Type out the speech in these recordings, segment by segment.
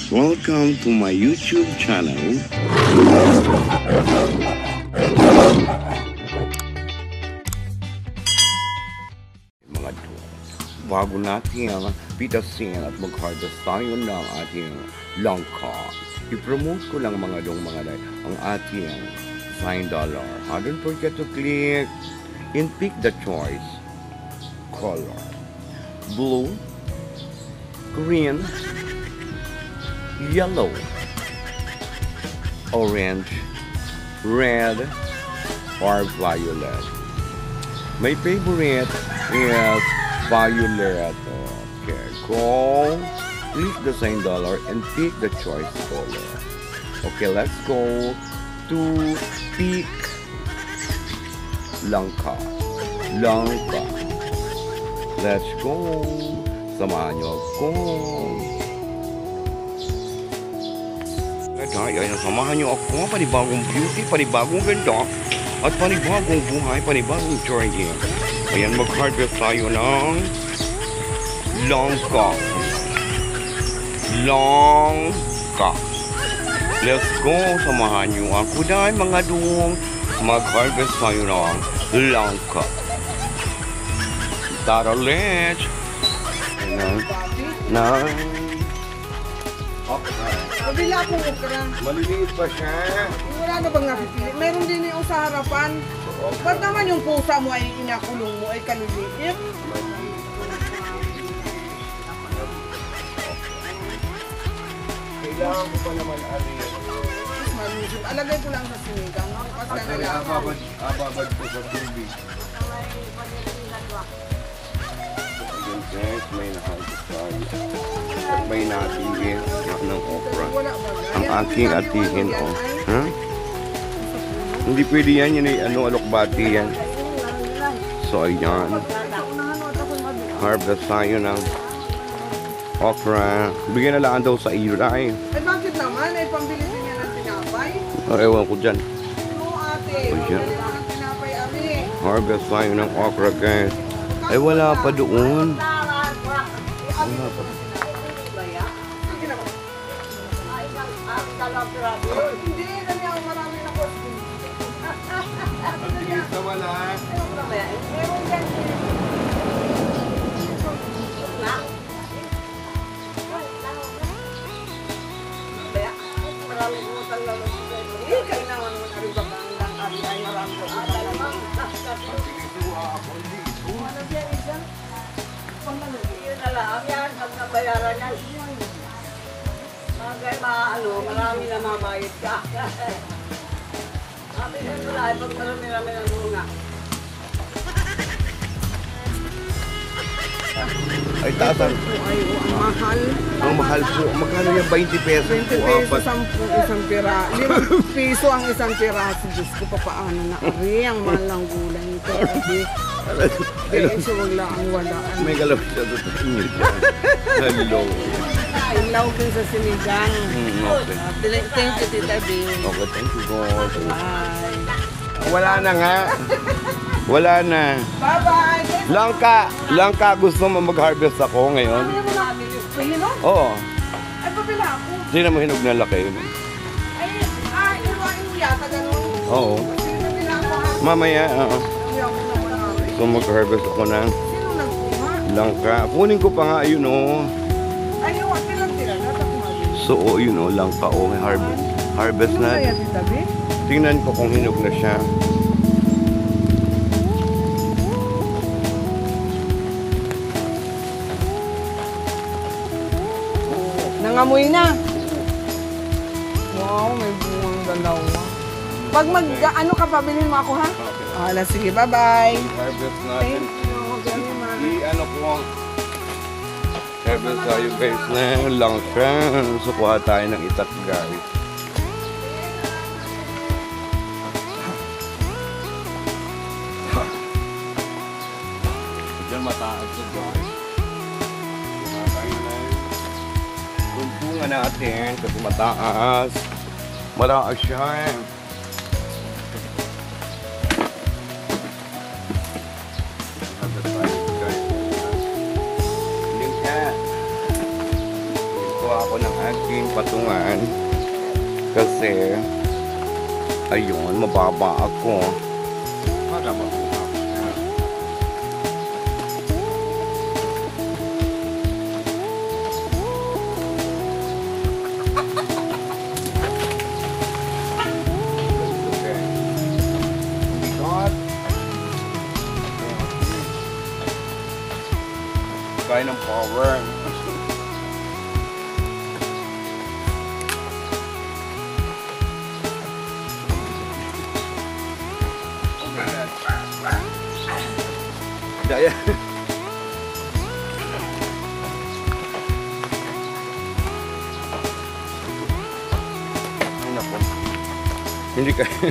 Welcome to my YouTube channel. Mga dudes, bago natin pitasin at mag-harvest tayo ng ating langka, i-promote ko lang mga ang ating $9. Don't forget to click and pick the choice color. Blue, green, yellow, orange, red, or violet. My favorite is violet. Okay, go. Click the $9 and pick the choice color. Okay, let's go to pick langka. Let's go. Samahan niyo ako. Ay, samahan niyo ako. Panibagong beauty, panibagong ganda, at panibagong buhay, panibagong journey. Ayan, mag-harvest tayo ng langka. Let's go. Samahan niyo ako dahil mga duong mag-harvest tayo ng langka. Tara, let's. Mabila akong okra. Maliliit pa siya. Wala na bang napipili? Meron din yung sa harapan. Ba't naman yung pusa mo ay inakulong mo ay kaliliit? Kailangan ko pa naman Alagay ko lang sa sinigang. Ababad ko sa tubig. Ayun guys, may nahantos tayo. At may natigil ng okra. Ang aking atihin, oh. Huh? Hindi pwede yan, yun ay alokbati yan. So ayan. Harvest tayo ng okra. Bigyan na lang daw sa iyo na eh. Bakit naman? Ay pambili din niya ng tinapay? Oh, ewan ko dyan. Oo ate, pambili ng tinapay ami. Harvest tayo ng okra guys. Ay wala pa doon. Wala pa. Hindi, dali ako marami na po. Sa wala. Meron dyan. Marami mo talaga. Kailangan mo na rin ba ang ari ay marami ko talaga. Yun na lang, yan, pag nabayaran na. Marami na mamayit ka. Sabi na nila, pag marami-rami ng bunga. Ay tatan. Ay, ang mahal. Ang mahal po. Magkano yung 20 pesos 20 po? pesos isang pira. 5 piso ang isang piraso. Diyos ko, papaano na ari. Ang mahal ng gulay nito. Peso wala ang walaan. May galaw siya doon sa inyo dyan. Hello. Ilaw din sa sinigang. Okay. Thank you, Tita B. Okay, thank you God. Bye. Wala na nga. Wala na. Bye-bye. Langka gusto mo mag-harvest ako ngayon? Hinog? Oo. Ay, pabila ako. Sino mo hinog na laki yun? Ay, iluwain mo yata ganun. Oo. Pabila ako ha. Mamaya, oo. So mag-harvest ako ng Sino nagkuha? langka. Kunin ko pa nga yun, oh. Ay, iwan. Tira-tira. So, oh, yun, oh, langka, oh. Harvest na. Kaya, Tita B? Tingnan ko kung hinog na siya. Nangamoy na. Wow, may bungang dalawa. Pag ano ka, pabilin mo ako ha? Ala, sige, bye-bye. Harvest Thank natin. you. Very much. Ano po ang harvest tayo guys na langka. So, kuha tayo ng itak guys. Diyan mataas sa guys. Kuha tayo ng tuntungan natin kasi mataas. Mataas siya. Kuha ako ako ng aking patungan kasi ayun, mababa ako. Kaya ng power. Daya. Ay nako. Hindi kaya.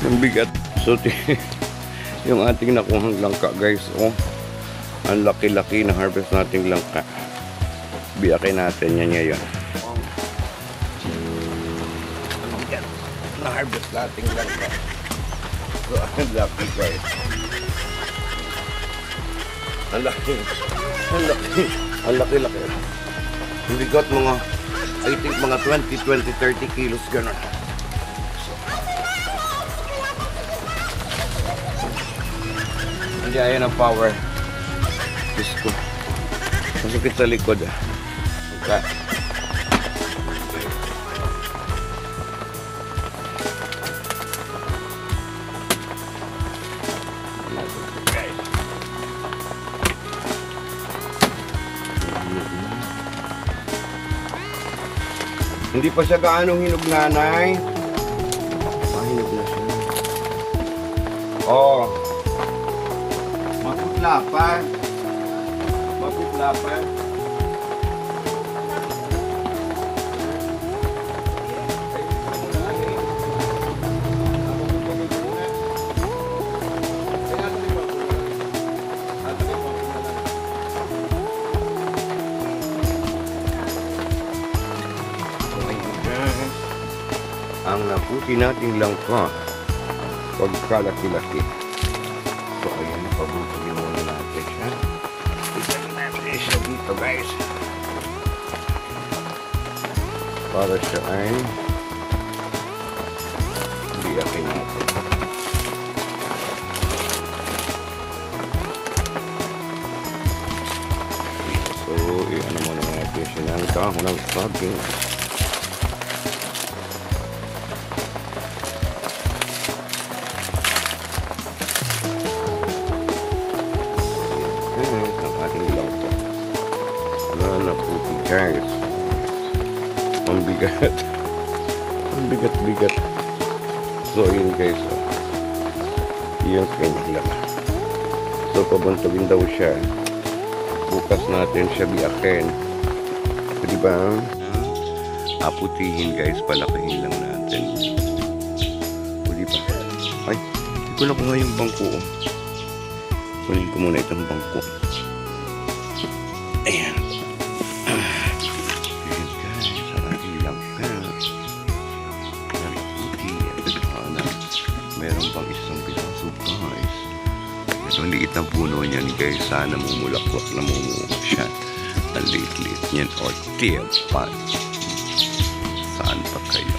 Ang bigat. So, yung ating nakuhang langka guys. Oh. Ang laki-laki na harvest nating langka. Biyakin natin yan ngayon. Yan. Na-harvest nating langka. So, ang laki guys. Ang laki. Ang laki. Ang laki-laki. Ang bigat mga, I think mga 20, 30 kilos gano'n. Hindi ayan ang power. Diyos ko. Masakit sa likod ah. Okay. Hindi pa siya gaano hinog, nanay. Hinog na siya. Oh. Maputla pa. Maputla pa. Ang naputi nating langka pagkalaki-laki. So ayan, pabutugin muna natin siya. Isalin natin siya dito guys para siya ay biyakin natin. So i-ano muna natin siya ng kahon ng saging. Guys, ang bigat. Ang bigat-bigat. So yun guys, yung kanyang laman. So pabantugin daw siya. Bukas natin siya biyakin. So, diba? Aputihin guys, palakihin lang natin. O diba? Ay, hindi ko na kuha yung bangko. Kunin ko muna itong bangko. Ayan. Meron pang isang piraso guys. Ito ang liit ng puno niyan guys. Sana mumulaklak na mumunga siya. Ang liit-liit niyan. O tiyapan. Saan pa kayo?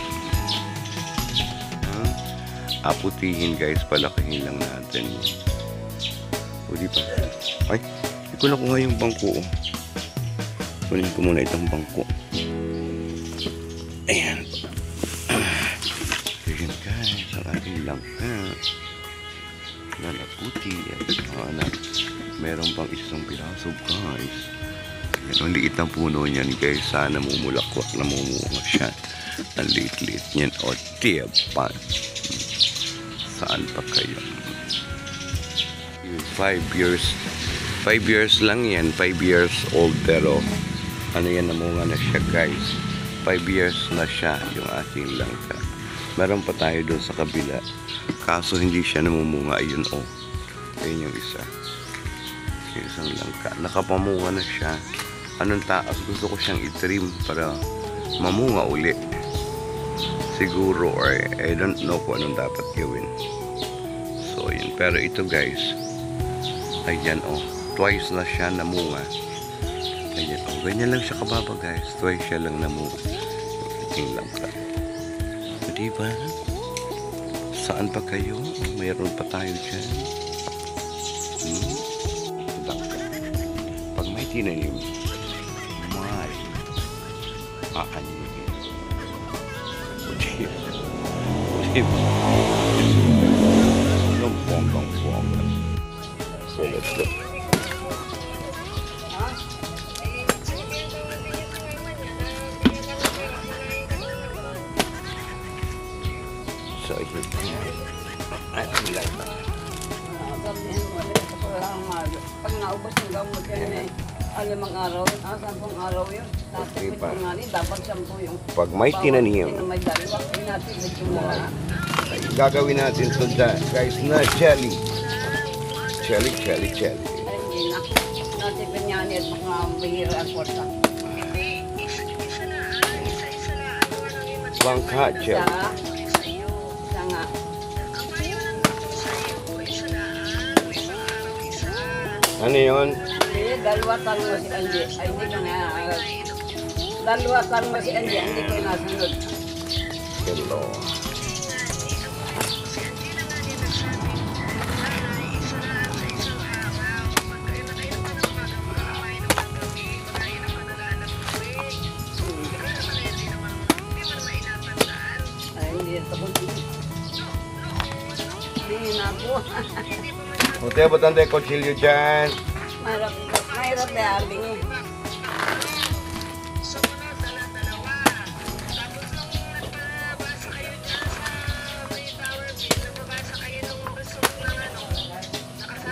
Aputihin guys. Palakihin lang natin. O di ba? Ay, hindi ko nakuha yung bangko. Kunin ko muna itong bangko. Ayan. Ayan guys. Ang ating langka. Nalaputi. Meron pang isang piraso guys. Ito ang liit ng puno niyan guys. Sana mumulakwak na mumunga siya. Ang liit-liit niyan. O tiyapan. Saan pa kayo? 5 years lang yan. 5 years old pero ano yan, namunga na siya guys. 5 years na siya yung ating langka. Meron pa tayo doon sa kabila. Kaso hindi siya namumunga. Ayun oh. Ayun yung isa. Yung isang langka. Nakapamunga na siya. Anong taas? Gusto ko siyang i-trim para mamunga uli. Siguro or I don't know kung anong dapat gawin. So yun. Pero ito guys. Ayan oh. Twice na siya namunga. Ayan, oh, ganyan lang siya kababa guys. Twice siya lang namuha. Yung lang ka. O, diba? Saan pa kayo? Mayroon pa tayo dyan. Langka. Pag may tinanim, may aanigin. O, diba? O, diba? Anong bonggang-bonggang. So, let's go. So, ito. Ay, bilang na. Sabihin mo, pag naubos ng gamot yan eh, 5 araw, 10 araw yun. Okay Tapos pa. ito nga ni, dapat 10 yung Pag may tinanim, may dalawa, pinatid yung mga ay gagawin natin ito guys na jelly. Jelly. ay hindi na. Nasipin niya niya at mga mahira ang porta. Bangka jelly. Isa nga. Ano yun? Hindi, dalawa tanong mo si Andy. Ay, hindi ka nga. Dalawa tanong mo si Andy, hindi ko nasunod. Hello. Ay, hindi ito ko. Hindi na ako. Buti ba tanda yung kutsilyo dyan? Mahirap na abing eh.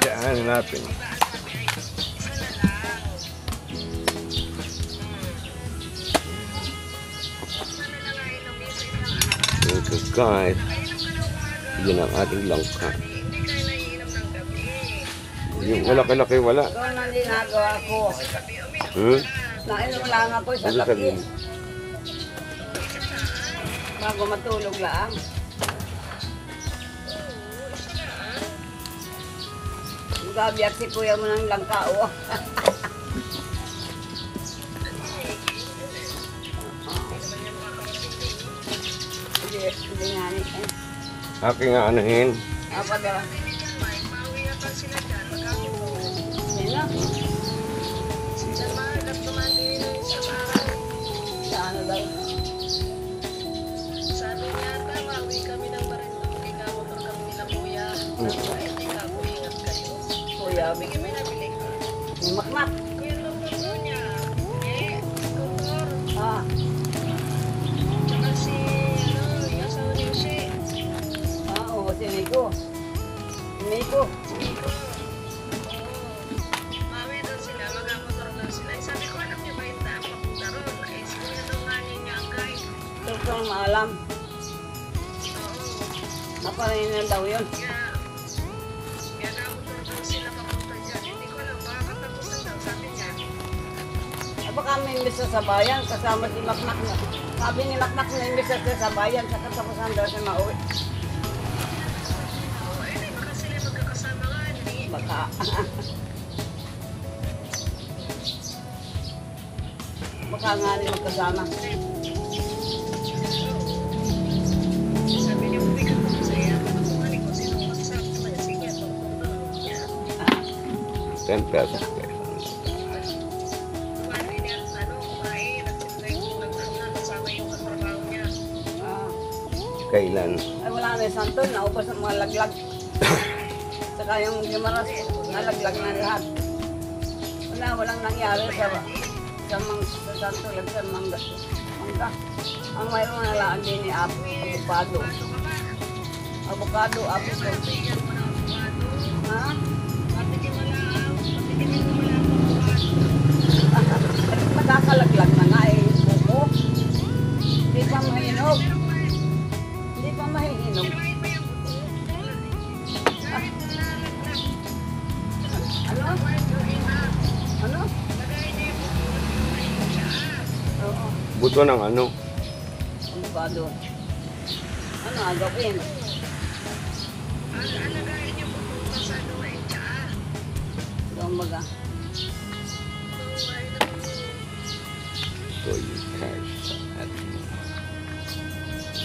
Diyan natin. Okay guys. Yan ang ating langka. Yung malaki-laki wala. Ito ang ginagawa ko. Nainom lang ako sa Ano gabi. sabihin? Bago matulog lang. Gabi at si kuya mo ng langkao. Hindi nga ni. Aking aanahin. Apa daw? Sino? Sa ano daw? Sabi niya, tawawi kami ng barangay, kinamotor kami nila kuya. Hindi ka, ingat kayo. Kuya, Bigyan may nabili ka. may makmak. Kuya, doktor niya. Doktor. Ah, Tsaka si, yung asawa ni Jose. oo, si Nico. Nico. Mami daw sila, magamotor daw sila. Sabi ko, alam niyo ba yung daan papunta ron? Ay, si kuya daw nga niya ang guide. Doktor maalam. Naparayin na daw yun. Kaya namotor daw sila papunta dyan. Hindi ko alam, baka katapusan daw, sabi niya. Baka may imbis sa bayan, kasama si Makmak na. Sabi ni Makmak na imbis sa bayan, sa katapusan daw siya mauwi. Hindi, baka sila magkakasama nga. Baka. Baka nga rin magkasama. Sabi niya, bumigyan ko sa iya. Patukuhan ko, sino magsabi naman. Sige, doktor daw. Niya. 10 pesos guys. Kailan? Ay wala na yung santol, naubos ang mga laglag. Saka yung limaras, nalaglag na lahat. Walang nangyari sa santol, sa mangga. Ang mayroon na lang din ni avocado. Avocado, apple. Ha? Nakakalaglag na nga eh. Buko. Hindi pa mahinog. Hindi pa mahihinog. Ano? Ano? Oo. Buto ng ano? Avocado. Ano agawin? Doon baga. ko yung cash at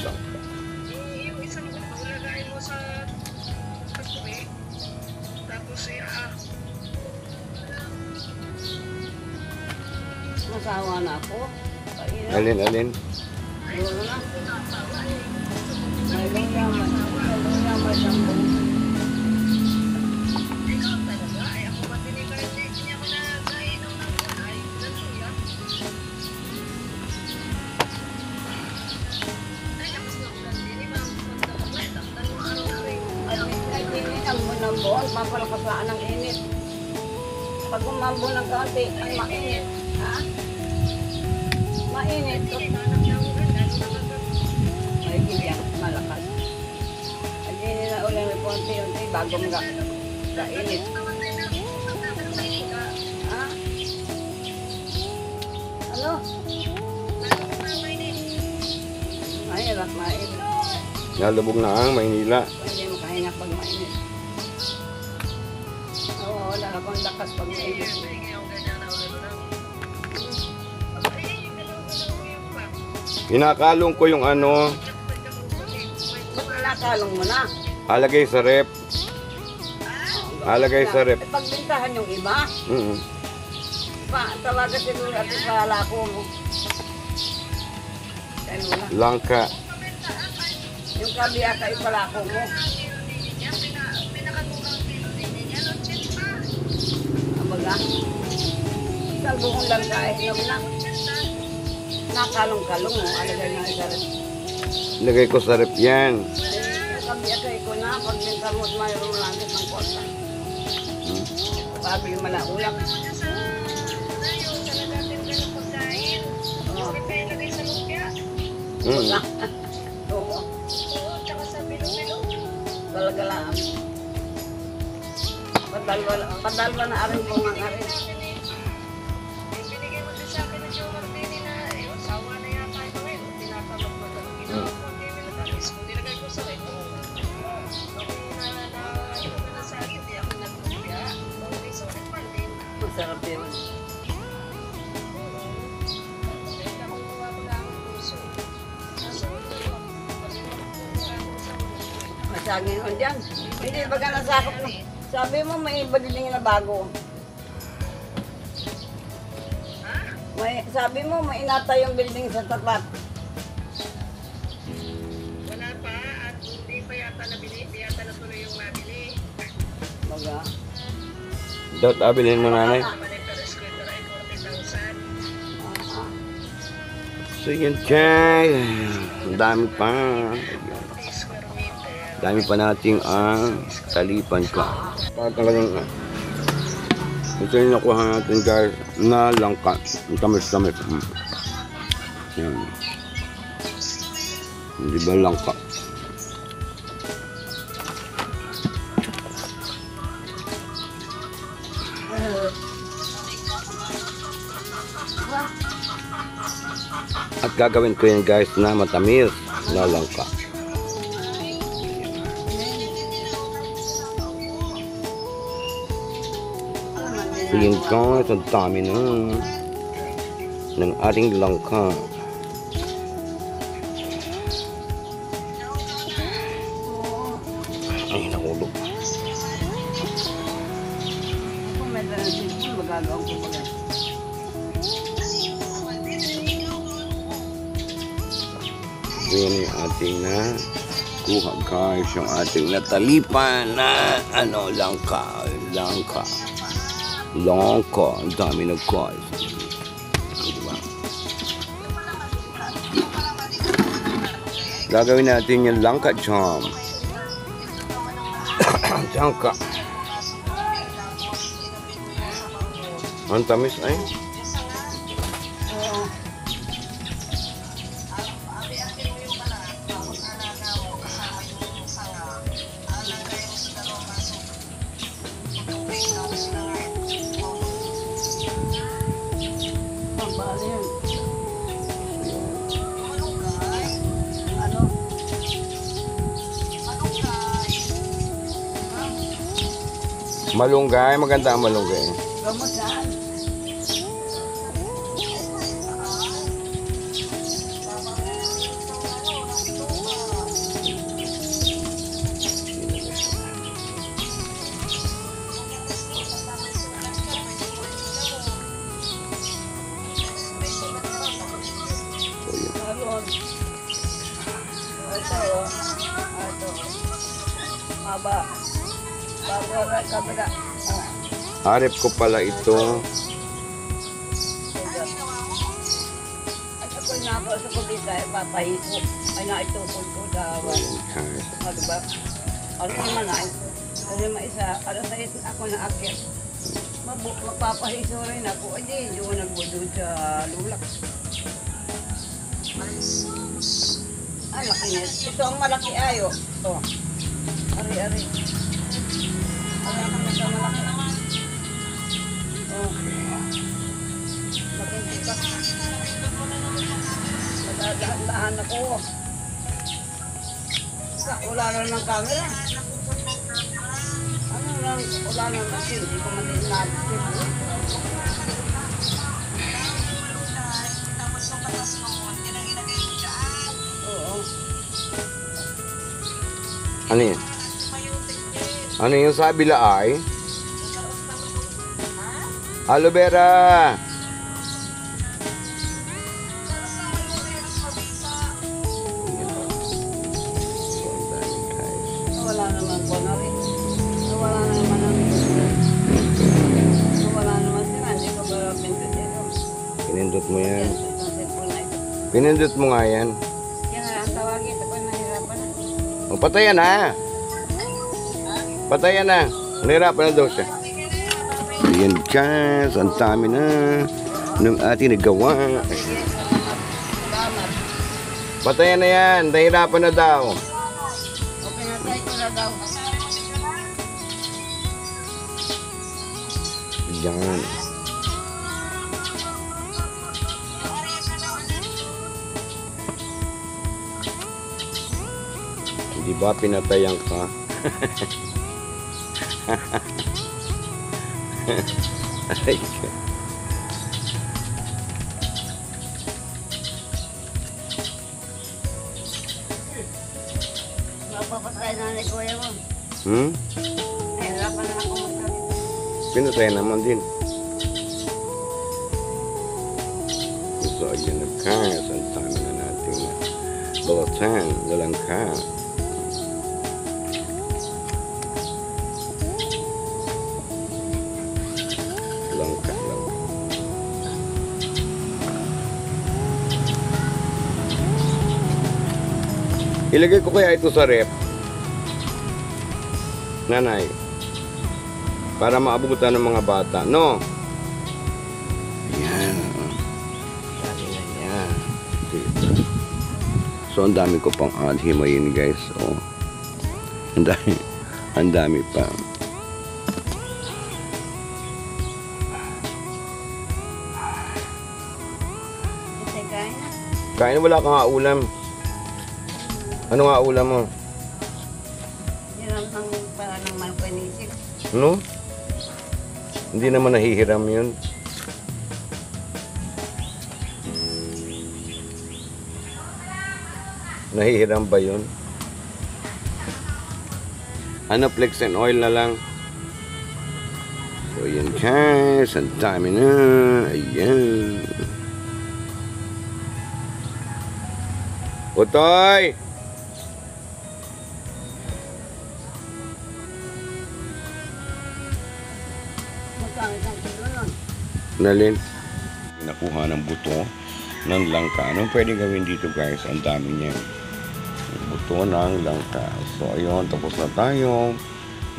langka. Yung isang buto, lagay mo sa tubig. Tapos Masawa na ako. Kainap. Alin? Dulo na. May luyaman. May luyaman siyang buong. ikaw talaga. Ay, ako ba tinigay? Hindi niya ko na nainom ng ay, naluya. Ay, tapos na ulan din. Ibang pagkakabay. Dalawang araw na rin. Ay, init ang buwan, papalakasaan ng init. Pag umambo ng kaunti, ay mainit. Ha? Mainit. Hindi, nanak na ulan. Lalo na magkakabay. Ay, ganyan, malakas. Ay, hindi na ulan ng konti-unti bago mga kainit. Ha? Ano? Mahirap, mainit. Nalubog na ang Maynila. Hindi makahinga pag mainit. Oo, wala na pang lakas pag mainit. Kinakalong ko yung ano, Ba't nakakalong mo na? alagay sa rep. Alagay sa rep. Pagbintahan yung iba, tawagan siguro at ipalako mo. Kaya wala. Langka. Yung kabiyaka ipalako mo. Abaga. Isang buong lang kahit na nakalong-kalong mo. Alagay na isa rin. Lagay ko sa rep yan. Yung kabiyaka ko na, pag bintamot mayroong langit ng kota. Bago yung malaulak. Oo. Talaga lang. Padalwa na aring ko nga aring. Binigay mo din sa akin ng Joe Martini na sawa na yata ito ngayon. Tinatanong mo talaga. Ginawa ko ang TV na talis. Kung nilagay ko sa rin. Kung na sa akin, di ako nagpapya. Okay, so nagpan din. Masarap yun. Kaya kung gawa ko lang ang puso. Masagin ko dyan. Hindi baga nasakop na. Sabi mo may iba din na bago. Sabi mo may inata yung building sa tapat. Wala pa at hindi pa yata nabili. Hindi yata natuloy yung nabili. Baga. Dot, abilin mo nanay. Naman yung per square meter ay 40,000. Sige, Chay. Ang dami pa. Square meter. Dami pa nating talipan ko. Talagang ito yung nakuha natin guys na langka. Ang tamis-tamis. Yan. Hindi ba langka? At gagawin ko yun guys na matamis na langka. Yun guys, ang dami ng ating langka. Ay, nakulog. Kung may dala ng cellphone, magagawin ko baga. Yan yung ating na kuha guys, yung ating natalipan na langka. Langka, ang dami na guys. Diba? Gagawin natin yung langka jam. Langka. Ang tamis ay. Oo. Ang bali yun. Ano? Malunggay, maganda ang malunggay. Gamot yan. doon. Ito, oh. Ito. Haba. Bago ang kabila. Harap ko pala ito. At ako'y napasok ko dito ay papahiko. Ay naitukod ko sa awan. Ano ba? Ano naman ay? Kasi maisa, alas 6 ako na akyat. Magpapahiso rin ako. Ay di, hindi ko nagbudod sa lulak. Ay, laki na. Ito ang malaki ayo. Ito. Ari-ari. Ari naman ito malaki. Okay. Makikipak. Madadahan ako. Wala na ng camera. Ano lang, wala na kasi. Hindi ko man din natin. Oo. Ano yun? Ano yung sa kabila ay? Aloe vera! Wala naman po na rin. Wala naman na rin. Wala naman sila. Hindi ko ba pinto dito. Pinindot mo yan. Itong cellphone na ito. Pinindot mo nga yan. Yan na ang tawagin. Ako'y nahirapan na. O, patayan na. Patayan na. Nahirapan na daw siya. Ayan guys, ang dami na nung ating nagawa. Salamat. Patayan na yan. Nahirapan na daw. Okay na tayo ko na daw. Yan. Hindi ba pinatayan ka? Aray ka. Mapapatay na ni kuya mo. Nahirapan na ako magkakita. Pinatay naman din. So, ayan na guys. Ang dami na natin na balatan, lalangka. Langka. Ilagay ko kaya ito sa rep. Nanay. Para maabutan ng mga bata, no? Yan. Dami na yan. Dito. So, ang dami ko pang himayin, guys. Oh. Ang dami pa. Kasi kain na. Kain, wala ka nga ulam. Ano nga ulam mo? Hiram ng para ng malpanisip. No? Hindi naman nahihiram yun. Nahihiram ba yun? Ano, flex and oil na lang. So, yan guys. Ang dami na. Ayan. Utoy! Magkano isang kilo nun? Nalin. Nakuha ng buto ng langka. Anong pwede gawin dito guys? Ang dami niya. Buto ng langka. So ayun, tapos na tayo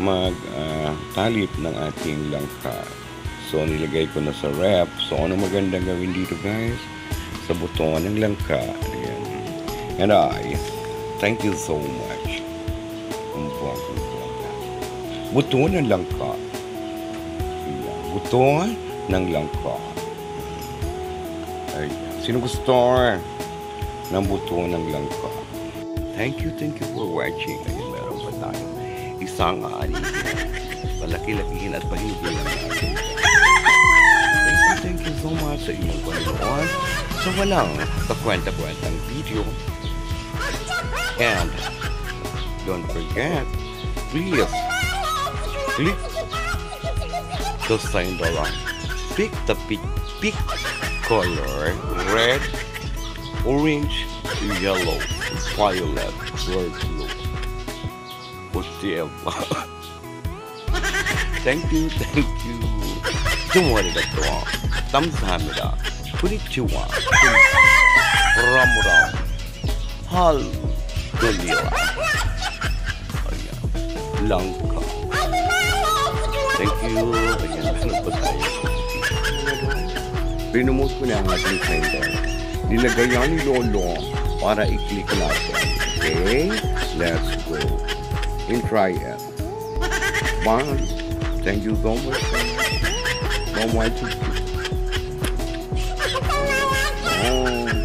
mag-talip ng ating langka. So nilagay ko na sa rep. So ano magandang gawin dito guys? Sa buto ng langka. Ayan. And I thank you so much. Buto ng langka. Buto ng langka. Ay, sino gusto ng buto ng langka? Thank you for watching. Ayun, meron pa tayo isang ani. Palaki-lakihin at pahinugin lang natin. Thank you so much sa inyong panonood sa walang kakwenta-kwentang video. And don't forget, please click the sign dollar. Pick the pick color red orange, yellow, violet, red, blue. Whatever. Thank you. 주무아리가또 감사합니다. 프리치와 라무라 할글리라 랑카. Thank you. Ayan, ano pa tayo? Pinumos ko na ang ating sender. Nilagay yan ni Lolo para i-click natin. Okay? Let's go. And try it. Bye. Thank you so much.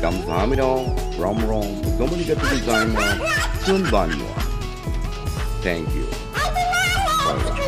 감사합니다. 럼럼. 너무 니가 또 디자인 순반요. Thank you. Bye.